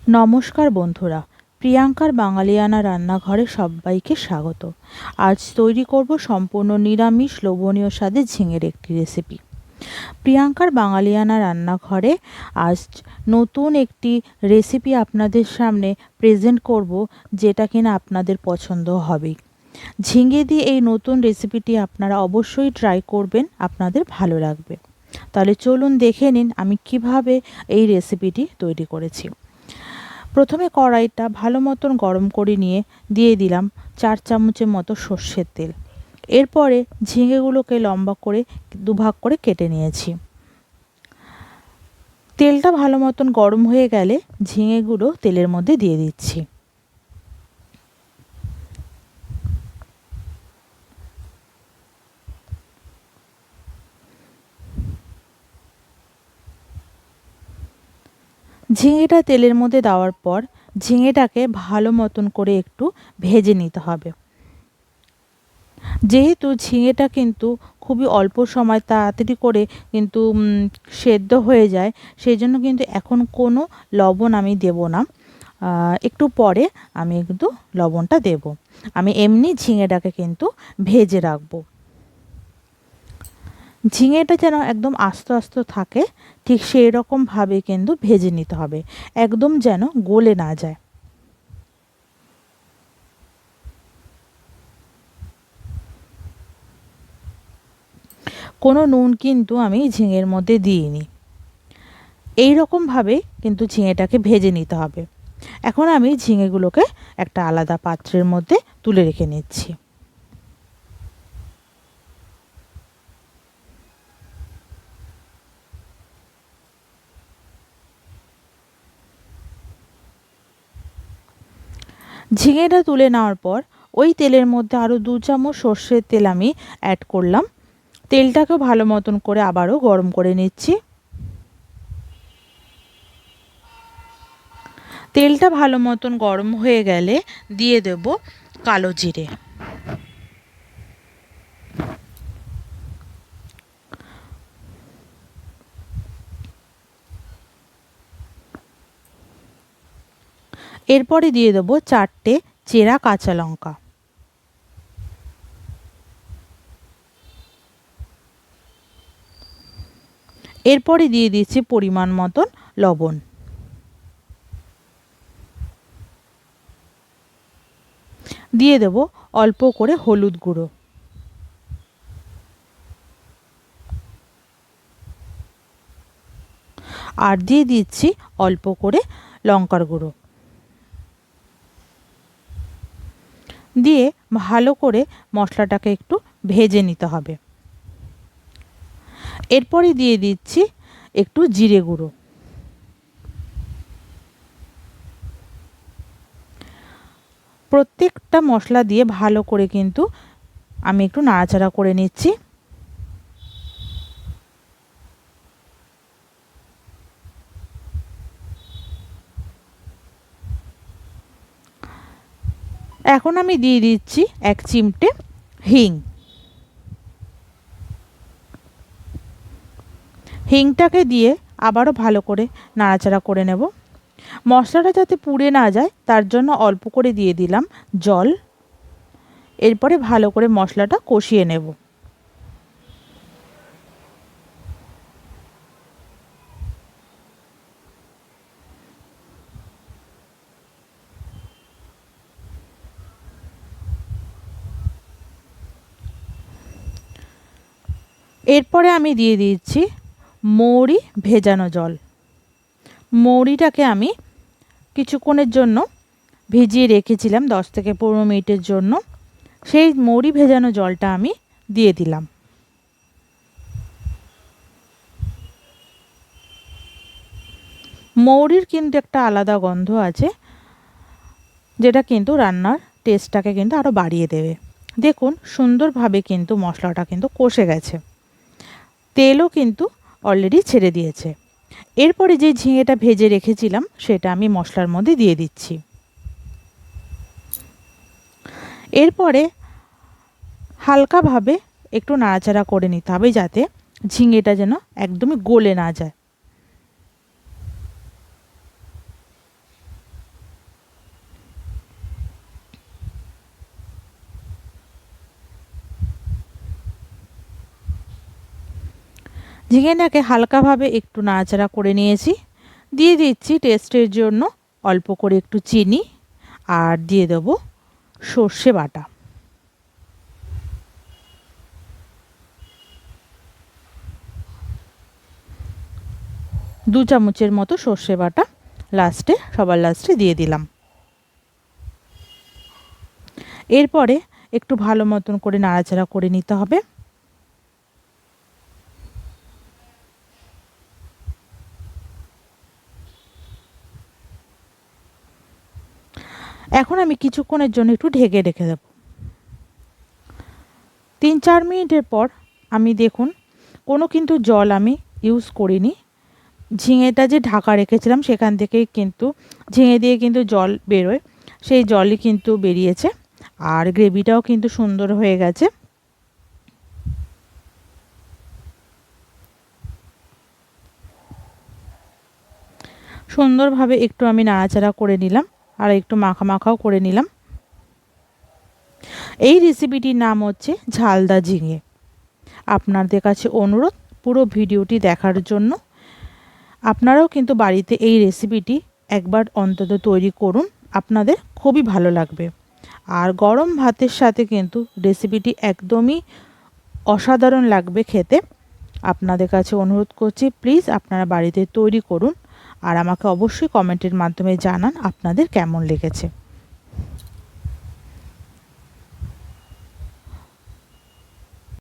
নমস্কার বন্ধুরা, প্রিয়াঙ্কার বাঙালিয়ানা রান্নাঘরে সবাইকে স্বাগত। আজ তৈরি করব সম্পূর্ণ নিরামিষ লোভনীয় স্বাদে ঝিঙের একটি রেসিপি। প্রিয়াঙ্কার বাঙালিয়ানা রান্নাঘরে আজ নতুন একটি রেসিপি আপনাদের সামনে প্রেজেন্ট করব, যেটা কিনা আপনাদের পছন্দ হবে। ঝিঙে দিয়ে এই নতুন রেসিপিটি আপনারা অবশ্যই ট্রাই করবেন, আপনাদের ভালো লাগবে। তাহলে চলুন দেখে নিন আমি কিভাবে এই রেসিপিটি তৈরি করেছি। প্রথমে কড়াইটা ভালো মতন গরম করে নিয়ে দিয়ে দিলাম 4 চামচের মতো সর্ষের তেল। এরপরে ঝিঙেগুলোকে লম্বা করে দুভাগ করে কেটে নিয়েছি। তেলটা ভালো মতন গরম হয়ে গেলে ঝিঙেগুলো তেলের মধ্যে দিয়ে দিচ্ছি। ঝিঙেটা তেলের মধ্যে দেওয়ার পর ঝিঙেটাকে ভালো মতন করে একটু ভেজে নিতে হবে। যেহেতু ঝিঙেটা কিন্তু খুবই অল্প সময় তাড়াতাড়ি করে কিন্তু সেদ্ধ হয়ে যায়, সেই জন্য কিন্তু এখন কোনো লবণ আমি দেব না। একটু পরে আমি কিন্তু লবণটা দেব। আমি এমনি ঝিঙেটাকে কিন্তু ভেজে রাখবো। ঝিঙেটা যেন একদম আস্ত আস্ত থাকে, ঠিক সেই রকমভাবে কিন্তু ভেজে নিতে হবে, একদম যেন গলে না যায়। কোনো নুন কিন্তু আমি ঝিঙের মধ্যে দিইনি। এই রকমভাবে কিন্তু ঝিঙেটাকে ভেজে নিতে হবে। এখন আমি ঝিঙেগুলোকে একটা আলাদা পাত্রের মধ্যে তুলে রেখে নিচ্ছি। ঝিঙেটা তুলে নেওয়ার পর ওই তেলের মধ্যে আরও 2 চামচ সর্ষের তেল আমি অ্যাড করলাম। তেলটাকেও ভালো মতন করে আবারও গরম করে নিচ্ছি। তেলটা ভালো মতন গরম হয়ে গেলে দিয়ে দেব কালো জিরে। এরপরে দিয়ে দেবো 4টে চেরা কাঁচা লঙ্কা। এরপরে দিয়ে দিচ্ছি পরিমাণ মতন লবণ। দিয়ে দেব অল্প করে হলুদ গুঁড়ো। আর দিয়ে দিচ্ছি অল্প করে লঙ্কার গুঁড়ো। দিয়ে ভালো করে মশলাটাকে একটু ভেজে নিতে হবে। এরপরে দিয়ে দিচ্ছি একটু জিরে গুঁড়ো। প্রত্যেকটা মশলা দিয়ে ভালো করে কিন্তু আমি একটু নাড়াচাড়া করে নিচ্ছি। এখন আমি দিয়ে দিচ্ছি 1 চিমটে হিং। হিংটাকে দিয়ে আবারও ভালো করে নাড়াচাড়া করে নেব। মশলাটা যাতে পুড়ে না যায় তার জন্য অল্প করে দিয়ে দিলাম জল। এরপরে ভালো করে মশলাটা কষিয়ে নেব। এরপরে আমি দিয়ে দিচ্ছি মৌরি ভেজানো জল। মৌরিটাকে আমি কিছুক্ষণের জন্য ভিজিয়ে রেখেছিলাম 10 থেকে 15 মিনিটের জন্য। সেই মৌরি ভেজানো জলটা আমি দিয়ে দিলাম। মৌরির কিন্তু একটা আলাদা গন্ধ আছে, যেটা কিন্তু রান্নার টেস্টটাকে কিন্তু আরও বাড়িয়ে দেবে। দেখুন সুন্দরভাবে কিন্তু মশলাটা কিন্তু কষে গেছে, তেলও কিন্তু অলরেডি ছেড়ে দিয়েছে। এরপরে যে ঝিঙেটা ভেজে রেখেছিলাম সেটা আমি মশলার মধ্যে দিয়ে দিচ্ছি। এরপরে হালকাভাবে একটু নাড়াচাড়া করে নিতে হবে, যাতে ঝিঙেটা যেন একদমই গলে না যায়। ঝিঙেটাকে হালকাভাবে একটু নাড়াচাড়া করে নিয়েছি। দিয়ে দিচ্ছি টেস্টের জন্য অল্প করে একটু চিনি, আর দিয়ে দেবো সর্ষে বাটা। দু চামচের মতো সর্ষে বাটা সবার লাস্টে দিয়ে দিলাম। এরপরে একটু ভালো মতন করে নাড়াচাড়া করে নিতে হবে। এখন আমি কিছুক্ষণের জন্য একটু ঢেকে রেখে দেব। 3-4 মিনিটের পর আমি দেখুন কোনো কিন্তু জল আমি ইউজ করিনি। ঝিঙেটা যে ঢাকা রেখেছিলাম সেখান থেকেই কিন্তু ঝিঙে দিয়ে কিন্তু জল বেরোয়, সেই জলই কিন্তু বেরিয়েছে। আর গ্রেভিটাও কিন্তু সুন্দর হয়ে গেছে। সুন্দরভাবে একটু আমি নাড়াচাড়া করে নিলাম, আর একটু মাখা মাখাও করে নিলাম। এই রেসিপিটির নাম হচ্ছে ঝালদা ঝিঙে। আপনাদের কাছে অনুরোধ পুরো ভিডিওটি দেখার জন্য। আপনারাও কিন্তু বাড়িতে এই রেসিপিটি একবার অন্তত তৈরি করুন, আপনাদের খুবই ভালো লাগবে। আর গরম ভাতের সাথে কিন্তু রেসিপিটি একদমই অসাধারণ লাগবে খেতে। আপনাদের কাছে অনুরোধ করছি, প্লিজ আপনারা বাড়িতে তৈরি করুন, আর আমাকে অবশ্যই কমেন্টের মাধ্যমে জানান আপনাদের কেমন লেগেছে।